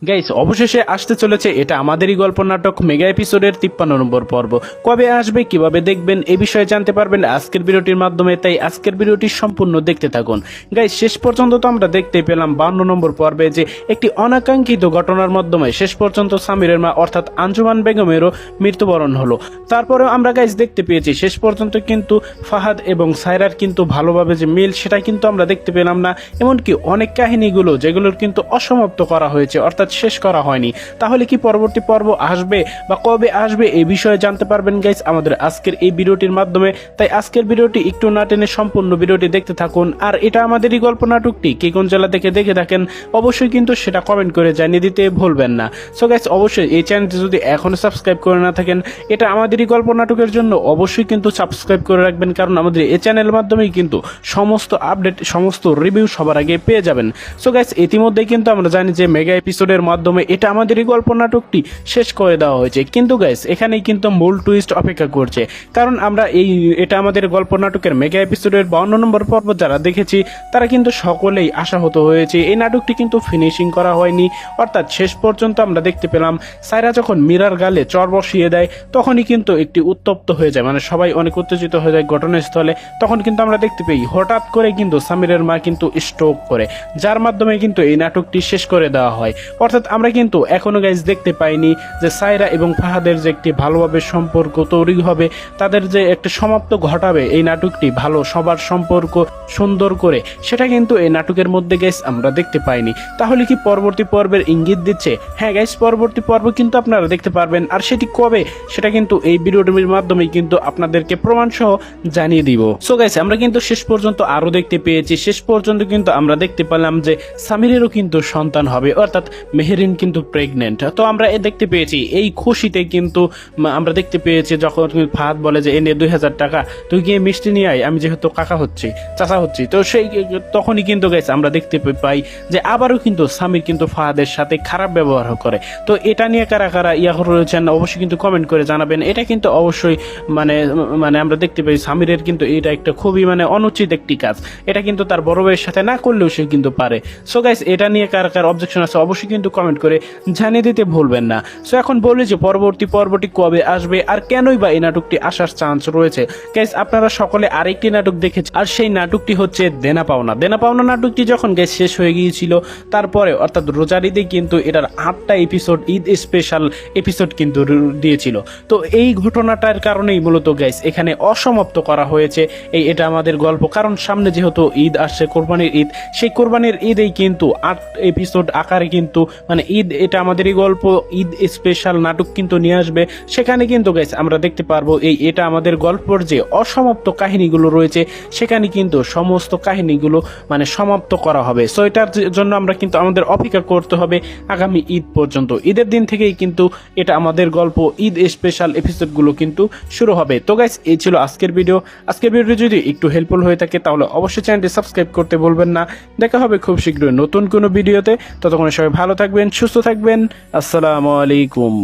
Guys অবশেষে আসতে চলেছে এটা আমাদেরই গল্প নাটক মেগা এপিসোডের 53 নম্বর পর্ব। কবে আসবে, কিভাবে দেখবেন, এই বিষয়ে জানতে পারবেন আজকের ভিডিওটির মাধ্যমে, তাই আজকের ভিডিওটি সম্পূর্ণ দেখতে থাকুন। গাইস শেষ পর্যন্ত তো আমরা দেখতে পেলাম 52 নম্বর পর্বে যে একটি অনাকাঙ্ক্ষিত ঘটনার মাধ্যমে শেষ পর্যন্ত সামিরের মা অর্থাৎ আঞ্জুমান বেগমেরও মৃত্যুবরণ হলো। তারপরেও আমরা গাইস দেখতে পেয়েছি শেষ পর্যন্ত কিন্তু ফাহাদ এবং সায়রার কিন্তু ভালোভাবে যে মিল সেটা কিন্তু আমরা দেখতে পেলাম না। এমনকি অনেক কাহিনীগুলো যেগুলোর কিন্তু অসমাপ্ত করা হয়েছে অর্থাৎ শেষ করা হয়নি। তাহলে কি পরবর্তী পর্ব আসবে বা কবে আসবে এই বিষয়ে জানতে পারবেন গাইস আমাদের আজকের এই ভিডিওটির মাধ্যমে। তাই আজকের ভিডিওটি একটু না টেনে সম্পূর্ণ ভিডিওটি দেখতে থাকুন। আর এটা আমাদেরই গল্প নাটকটি কে কোন জেলা থেকে দেখে থাকেন অবশ্যই কিন্তু সেটা কমেন্ট করে জানিয়ে দিতে ভুলবেন না। সো গাইস অবশ্যই এই চ্যানেলটি যদি এখনো সাবস্ক্রাইব করে না থাকেন, এটা আমাদেরই গল্প নাটকের জন্য অবশ্যই কিন্তু সাবস্ক্রাইব করে রাখবেন, কারণ আমাদের এই চ্যানেলের মাধ্যমেই কিন্তু সমস্ত আপডেট সমস্ত রিভিউ সবার আগে পেয়ে যাবেন। সো গাইস ইতিমধ্যেই কিন্তু আমরা জানি যে মেগা এপিসোডের মাধ্যমে এটা আমাদের এই গল্প নাটকটি শেষ করে দেওয়া হয়েছে, কিন্তু গাইস এখানেই কিন্তু মূল টুইস্ট অপেক্ষা করছে। কারণ আমরা এটা আমাদের গল্প নাটকের মেগা এপিসোডের 52 নম্বর পর্ব যারা দেখেছি তারা কিন্তু সকলেই আশাহত হয়েছে। এই নাটকটি কিন্তু ফিনিশিং করা হয়নি, অর্থাৎ শেষ পর্যন্ত আমরা দেখতে পেলাম সায়রা যখন মীরার গালে চর বসিয়ে দেয় তখনই কিন্তু একটি উত্তপ্ত হয়ে যায়, মানে সবাই অনেক উত্তেজিত হয়ে যায় ঘটনাস্থলে। তখন কিন্তু আমরা দেখতে পাই হঠাৎ করে কিন্তু সামিরের মা কিন্তু স্ট্রোক করে, যার মাধ্যমে কিন্তু এই নাটকটি শেষ করে দেওয়া হয়। অর্থাৎ আমরা কিন্তু এখনো গাইজ দেখতে পাইনি যে সায়রা এবং ফাহাদের যে একটি ভালোভাবে সম্পর্ক তৈরি হবে, তাদের যে একটা সমাপ্ত ঘটাবে এই নাটকটি ভালো সবার সম্পর্ক সুন্দর করে, সেটা কিন্তু এই নাটকের মধ্যে গাইজ আমরা দেখতে পাইনি। তাহলে কি পরবর্তী পর্বের ইঙ্গিত দিচ্ছে? হ্যাঁ গাইজ পরবর্তী পর্ব কিন্তু আপনারা দেখতে পারবেন, আর সেটি কবে সেটা কিন্তু এই ভিডিওটির মাধ্যমে কিন্তু আপনাদেরকে প্রমাণ সহ জানিয়ে দিব। সো গাইজ আমরা কিন্তু শেষ পর্যন্ত আরো দেখতে পেয়েছি, শেষ পর্যন্ত কিন্তু আমরা দেখতে পেলাম যে সামিরেরও কিন্তু সন্তান হবে, অর্থাৎ মেহেরিন কিন্তু প্রেগনেন্ট। তো আমরা দেখতে পেয়েছি এই খুশিতে কিন্তু আমরা দেখতে পেয়েছি যখন ফাহাদ বলে যে এনে 2000 টাকা তুই গিয়ে মিষ্টি নিয়ে আয়, আমি যেহেতু কাকা হচ্ছি চাচা হচ্ছি, তো সেই তখনই কিন্তু গাইস আমরা দেখতে পাই যে আবারও কিন্তু সামির কিন্তু ফাহাদের সাথে খারাপ ব্যবহার করে। তো এটা নিয়ে কারা কারা রয়েছেন অবশ্যই কিন্তু কমেন্ট করে জানাবেন। এটা কিন্তু অবশ্যই মানে মানে আমরা দেখতে পাই সামিরের কিন্তু এটা একটা খুবই মানে অনুচিত একটি কাজ, এটা কিন্তু তার বড় ভাইয়ের সাথে না করলেও সে কিন্তু পারে। সো গাইস এটা নিয়ে কার কার অবজেকশন আছে অবশ্যই কিন্তু কমেন্ট করে জানিয়ে দিতে ভুলবেন না। সো এখন বলি যে পরবর্তী পর্বটি কবে আসবে আর কেনই বা এই নাটকটি আসার চান্স রয়েছে। গাইস আপনারা সকলে আরেকটি নাটক দেখেছেন, আর সেই নাটকটি হচ্ছে দেনা পাওনা। দেনা পাওনা নাটকটি যখন গাইস শেষ হয়ে গিয়েছিল তারপরে অর্থাৎ রোজার ঈদে কিন্তু এটার 8টা এপিসোড ঈদ স্পেশাল এপিসোড কিন্তু দিয়েছিল। তো এই ঘটনাটার কারণেই মূলত গাইস এখানে অসমাপ্ত করা হয়েছে এটা আমাদের গল্প, কারণ সামনে যেহেতু ঈদ আসছে কোরবানির ঈদ, সেই কোরবানির ঈদেই কিন্তু 8 এপিসোড আকারে কিন্তু মানে ঈদ এটা আমাদের এই গল্প ঈদ স্পেশাল নাটক কিন্তু নিয়ে আসবে। সেখানে কিন্তু গাইস আমরা দেখতে পারবো এটা আমাদের গল্পের যে অসমাপ্ত কাহিনীগুলো রয়েছে সেখানে কিন্তু সমস্ত কাহিনীগুলো মানে সমাপ্ত করা হবে। সো এটার জন্য আমরা কিন্তু আমাদের অপেক্ষা করতে হবে আগামী ঈদ পর্যন্ত। ঈদের দিন থেকেই কিন্তু এটা আমাদের গল্প ঈদ স্পেশাল এপিসোডগুলো কিন্তু শুরু হবে। তো গাইস এই ছিল আজকের ভিডিও। আজকের ভিডিও যদি একটু হেল্পফুল হয়ে থাকে তাহলে অবশ্যই চ্যানেলটি সাবস্ক্রাইব করতে ভুলবেন না। দেখা হবে খুব শীঘ্রই নতুন কোনো ভিডিওতে। ততক্ষণ সবাই ভালো থাকবেন, সুস্থ থাকবেন। আসসালামু আলাইকুম।